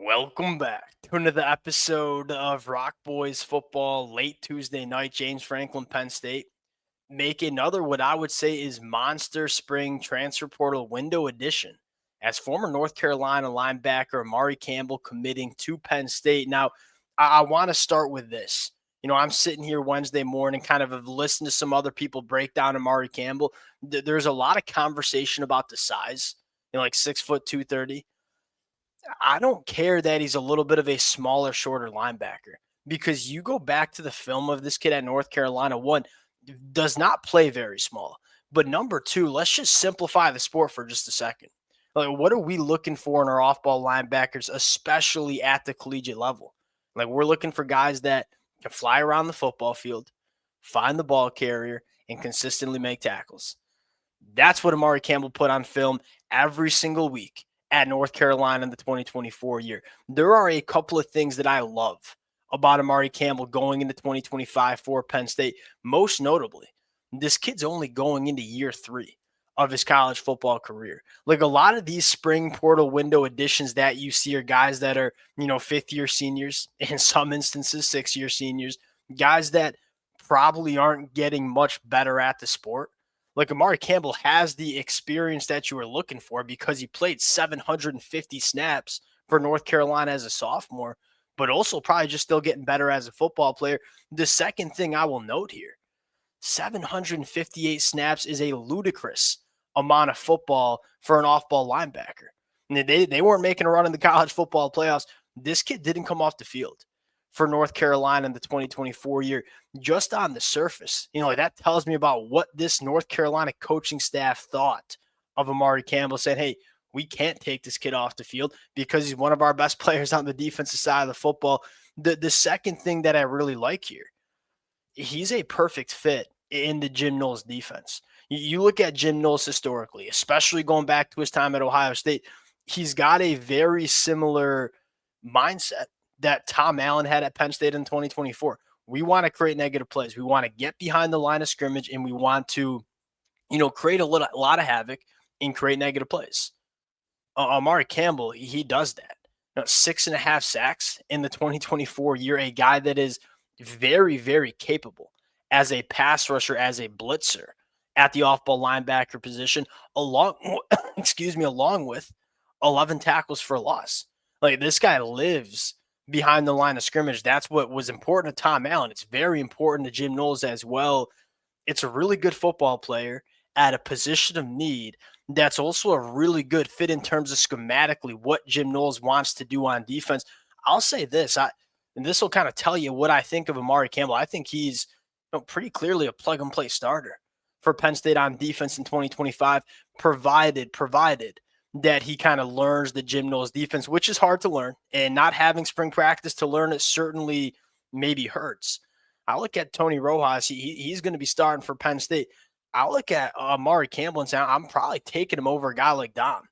Welcome back to another episode of Rock Boys Football late Tuesday night. James Franklin, Penn State. Make another what I would say is monster spring transfer portal window edition as former North Carolina linebacker Amari Campbell committing to Penn State. Now, I want to start with this. I'm sitting here Wednesday morning, kind of have listened to some other people break down Amari Campbell. There's a lot of conversation about the size, like 6 foot 230. I don't care that he's a little bit of a smaller, shorter linebacker because you go back to the film of this kid at North Carolina. One, does not play very small. But number two, let's just simplify the sport for just a second. Like, what are we looking for in our off ball linebackers, especially at the collegiate level? Like, we're looking for guys that can fly around the football field, find the ball carrier, and consistently make tackles. That's what Amari Campbell put on film every single week at North Carolina in the 2024 year. There are a couple of things that I love about Amari Campbell going into 2025 for Penn State. Most notably, this kid's only going into year 3 of his college football career. Like, a lot of these spring portal window additions that you see are guys that are, 5th-year seniors, in some instances 6-year seniors, guys that probably aren't getting much better at the sport. Like, Amari Campbell has the experience that you were looking for because he played 750 snaps for North Carolina as a sophomore, but also probably just still getting better as a football player. The second thing I will note here, 758 snaps is a ludicrous amount of football for an off-ball linebacker. And they weren't making a run in the college football playoffs. This kid didn't come off the field for North Carolina in the 2024 year. Just on the surface, that tells me about what this North Carolina coaching staff thought of Amari Campbell, saying, hey, we can't take this kid off the field because he's one of our best players on the defensive side of the football. The second thing that I really like here, he's a perfect fit in the Jim Knowles defense. You look at Jim Knowles historically, especially going back to his time at Ohio State, he's got a very similar mindset that Tom Allen had at Penn State in 2024. We want to create negative plays. We want to get behind the line of scrimmage, and we want to, create a lot of havoc and create negative plays. Amari Campbell, he does that. 6.5 sacks in the 2024 year, a guy that is very, very capable as a pass rusher, as a blitzer at the off-ball linebacker position, along with 11 tackles for loss. Like, this guy lives behind the line of scrimmage. That's what was important to Tom Allen. It's very important to Jim Knowles as well. It's a really good football player at a position of need that's also a really good fit in terms of schematically what Jim Knowles wants to do on defense. I'll say this, and this will kind of tell you what I think of Amari Campbell. I think he's pretty clearly a plug-and-play starter for Penn State on defense in 2025, provided that he kind of learns the Jim Knowles defense, which is hard to learn, and not having spring practice to learn it certainly maybe hurts. I look at Tony Rojas. He's going to be starting for Penn State. I look at Amari Campbell and say, I'm probably taking him over a guy like Dom.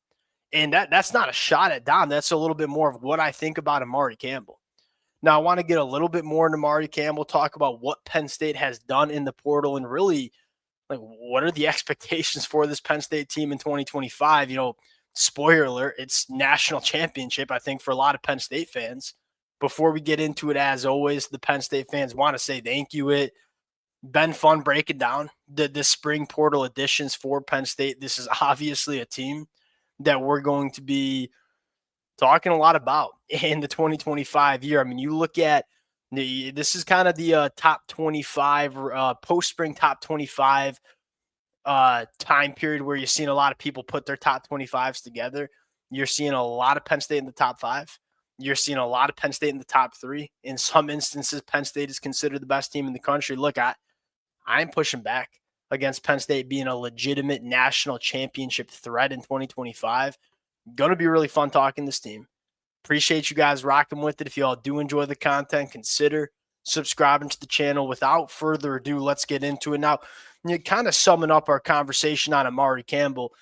And that's not a shot at Dom. That's a little bit more of what I think about Amari Campbell. Now, I want to get a little bit more into Amari Campbell, talk about what Penn State has done in the portal, and really, like, what are the expectations for this Penn State team in 2025? Spoiler alert, it's national championship, I think, for a lot of Penn State fans. Before we get into it, as always, the Penn State fans want to say thank you. It's been fun breaking down the spring portal additions for Penn State. This is obviously a team that we're going to be talking a lot about in the 2025 year. I mean, you look at this is kind of the top 25, post-spring top 25 time period where you're seeing a lot of people put their top 25s together. You're seeing a lot of Penn State in the top 5. You're seeing a lot of Penn State in the top 3. In some instances, Penn State is considered the best team in the country. Look, I'm pushing back against Penn State being a legitimate national championship threat in 2025. Going to be really fun talking this team. Appreciate you guys rocking with it. If you all do enjoy the content, consider subscribing to the channel. Without further ado, let's get into it. Now, kind of summing up our conversation on Amari Campbell,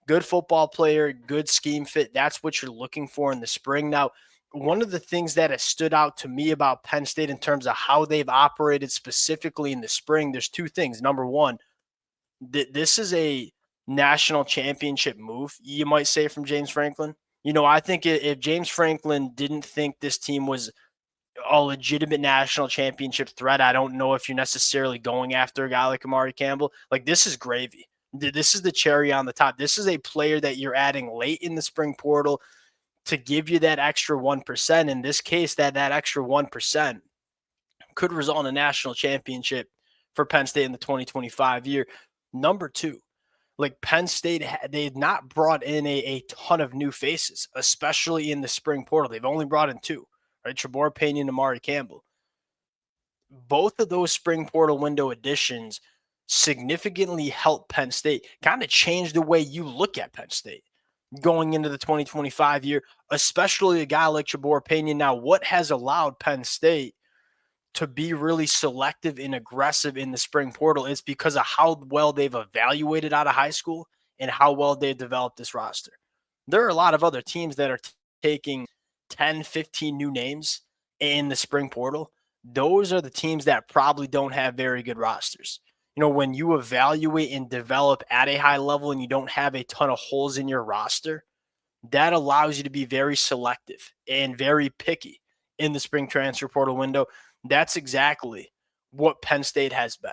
good football player, good scheme fit. That's what you're looking for in the spring. Now, one of the things that has stood out to me about Penn State in terms of how they've operated specifically in the spring, there's two things. Number one, this is a national championship move, you might say, from James Franklin. I think if James Franklin didn't think this team was a legitimate national championship threat, I don't know if you're necessarily going after a guy like Amari Campbell. Like, this is gravy. This is the cherry on the top. This is a player that you're adding late in the spring portal to give you that extra 1%. In this case, that extra 1% could result in a national championship for Penn State in the 2025 year. Number two, like Penn State, they had not brought in a ton of new faces, especially in the spring portal. They've only brought in two, right? Trevor Payne and Amari Campbell. Both of those spring portal window additions significantly helped Penn State, kind of change the way you look at Penn State going into the 2025 year, especially a guy like Trevor Payne. Now, what has allowed Penn State to be really selective and aggressive in the spring portal is because of how well they've evaluated out of high school and how well they've developed this roster. There are a lot of other teams that are taking 10, 15 new names in the spring portal. Those are the teams that probably don't have very good rosters. When you evaluate and develop at a high level and you don't have a ton of holes in your roster, that allows you to be very selective and very picky in the spring transfer portal window. That's exactly what Penn State has been.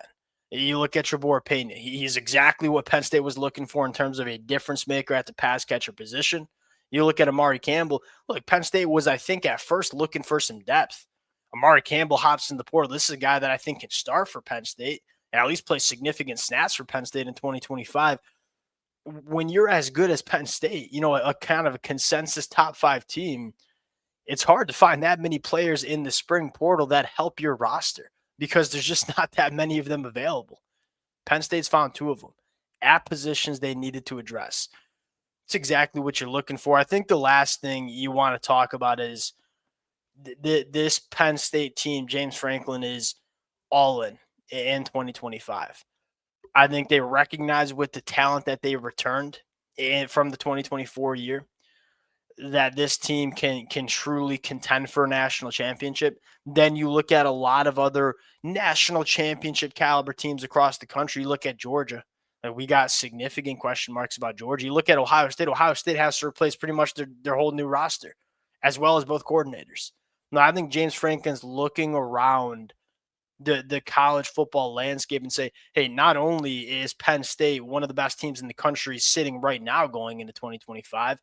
You look at Trevor Payne, he's exactly what Penn State was looking for in terms of a difference maker at the pass catcher position. You look at Amari Campbell, look, Penn State was, I think, at first looking for some depth. Amari Campbell hops in the portal. This is a guy that I think can start for Penn State and at least play significant snaps for Penn State in 2025. When you're as good as Penn State, a kind of a consensus top 5 team, it's hard to find that many players in the spring portal that help your roster because there's just not that many of them available. Penn State's found 2 of them at positions they needed to address. It's exactly what you're looking for. I think the last thing you want to talk about is this Penn State team. James Franklin is all in 2025. I think they recognize with the talent that they returned from the 2024 year that this team can truly contend for a national championship. Then you look at a lot of other national championship caliber teams across the country. You look at Georgia. Like, we got significant question marks about Georgia. You look at Ohio State. Ohio State has to replace pretty much their whole new roster, as well as both coordinators. Now, I think James Franklin's looking around the college football landscape and say, hey, not only is Penn State one of the best teams in the country sitting right now going into 2025,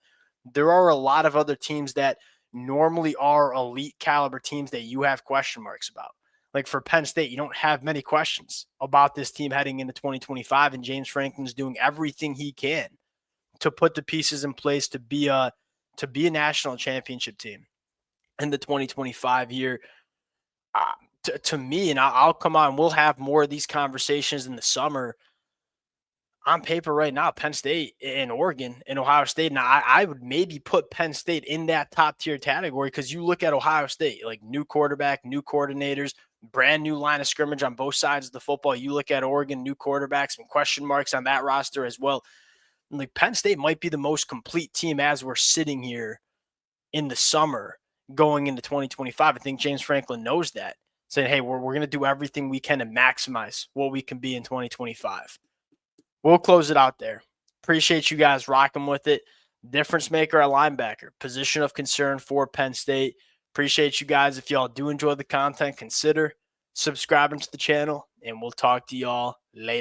there are a lot of other teams that normally are elite caliber teams that you have question marks about. Like for Penn State, you don't have many questions about this team heading into 2025, and James Franklin's doing everything he can to put the pieces in place to be a national championship team in the 2025 year. To me, and I'll come on, we'll have more of these conversations in the summer. On paper right now, Penn State and Oregon and Ohio State. Now, I would maybe put Penn State in that top tier category because you look at Ohio State, like new quarterback, new coordinators, brand new line of scrimmage on both sides of the football. You look at Oregon, new quarterbacks, some question marks on that roster as well. And like Penn State might be the most complete team as we're sitting here in the summer going into 2025. I think James Franklin knows that, saying, hey, we're going to do everything we can to maximize what we can be in 2025. We'll close it out there. Appreciate you guys rocking with it. Difference maker at linebacker, position of concern for Penn State. Appreciate you guys. If y'all do enjoy the content, consider subscribing to the channel, and we'll talk to y'all later.